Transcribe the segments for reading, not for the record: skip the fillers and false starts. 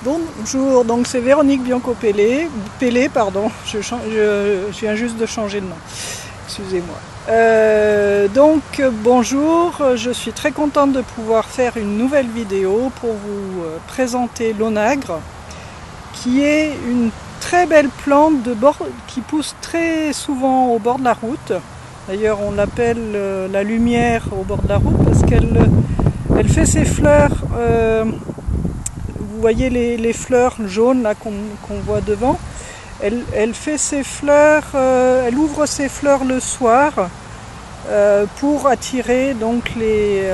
Bonjour, donc c'est Véronique Bianco-Pellé, pardon, je viens juste de changer de nom, excusez-moi. Bonjour, je suis très contente de pouvoir faire une nouvelle vidéo pour vous présenter l'onagre, qui est une très belle plante qui pousse très souvent au bord de la route. D'ailleurs on l'appelle la lumière au bord de la route parce qu'elle fait ses fleurs. Vous voyez les fleurs jaunes là qu'on voit devant. Elle fait ses fleurs, elle ouvre ses fleurs le soir pour attirer donc les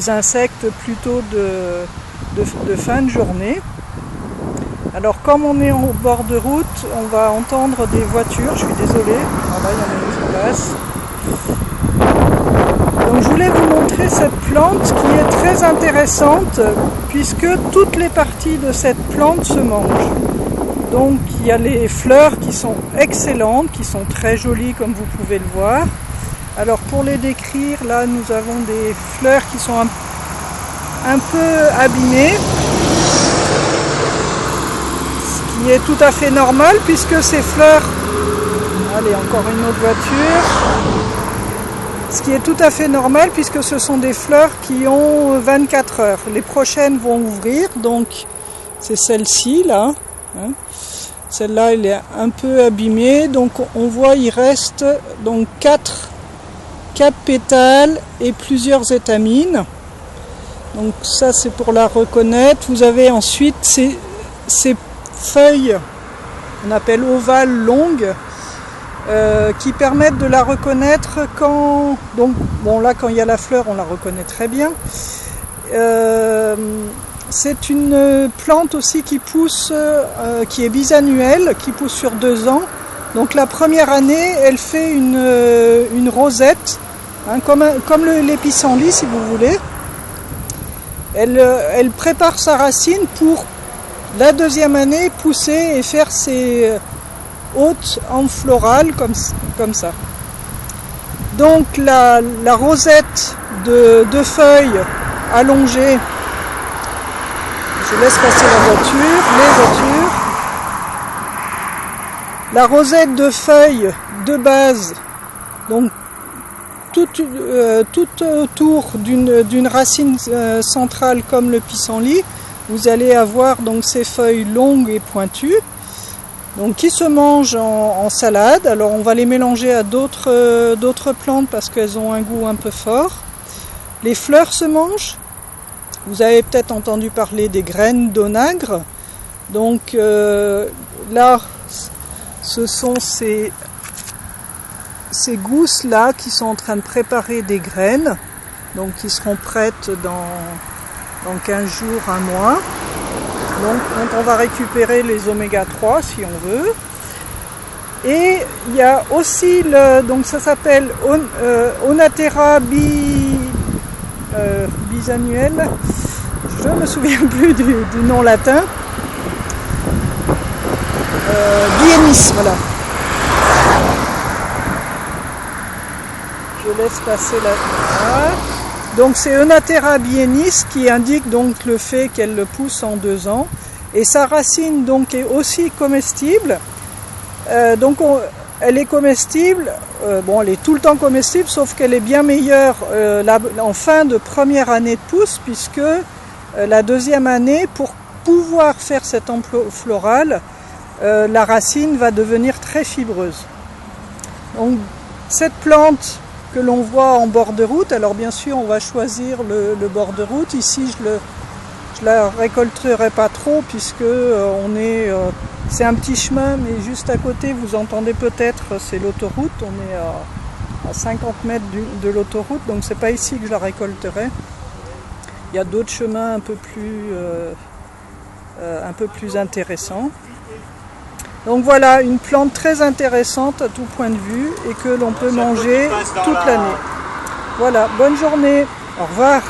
insectes plutôt de fin de journée. Alors comme on est au bord de route, on va entendre des voitures, je suis désolée, là il y en a une qui passe. Donc je voulais vous montrer cette plante qui est très intéressante puisque toutes les parties de cette plante se mangent. Donc il y a les fleurs qui sont excellentes, qui sont très jolies comme vous pouvez le voir. Alors pour les décrire, là nous avons des fleurs qui sont un peu abîmées. Ce qui est tout à fait normal puisque ces fleurs... Allez, encore une autre voiture. Ce qui est tout à fait normal puisque ce sont des fleurs qui ont 24 heures. Les prochaines vont ouvrir, donc c'est celle-ci là. Celle-là elle est un peu abîmée, donc on voit il reste donc 4 pétales et plusieurs étamines. Donc ça c'est pour la reconnaître. Vous avez ensuite ces feuilles, on appelle ovales longues. Qui permettent de la reconnaître quand... Donc, bon là quand il y a la fleur on la reconnaît très bien. C'est une plante aussi qui pousse, qui est bisannuelle, qui pousse sur 2 ans. Donc la première année elle fait une rosette, comme les pissenlits si vous voulez. Elle prépare sa racine pour la deuxième année pousser et faire ses... haute en florale comme ça. Donc la rosette de feuilles allongées, je laisse passer les voitures. La rosette de feuilles de base, donc tout autour d'une racine centrale comme le pissenlit, vous allez avoir donc ces feuilles longues et pointues. Donc qui se mangent en salade. Alors on va les mélanger à d'autres plantes parce qu'elles ont un goût un peu fort. Les fleurs se mangent. Vous avez peut-être entendu parler des graines d'onagre. Donc là, ce sont ces gousses là qui sont en train de préparer des graines. Donc qui seront prêtes dans 15 jours, un mois. Donc on va récupérer les oméga 3 si on veut. Et il y a aussi donc ça s'appelle Onathera bisannuelle. Je ne me souviens plus du nom latin. Biennis, voilà. Je laisse passer la... Donc c'est Onathera biennis qui indique donc le fait qu'elle pousse en 2 ans. Et sa racine donc est aussi comestible. Elle est comestible, elle est tout le temps comestible, sauf qu'elle est bien meilleure en fin de première année de pousse, puisque la deuxième année, pour pouvoir faire cet emploi floral, la racine va devenir très fibreuse. Donc cette plante que l'on voit en bord de route, alors bien sûr on va choisir le bord de route. Ici je la récolterai pas trop puisque c'est un petit chemin, mais juste à côté vous entendez peut-être, c'est l'autoroute. On est à 50 mètres de l'autoroute, donc c'est pas ici que je la récolterai. Il y a d'autres chemins un peu plus intéressants. Donc voilà, une plante très intéressante à tout point de vue et que l'on peut manger toute l'année. Voilà, bonne journée, au revoir.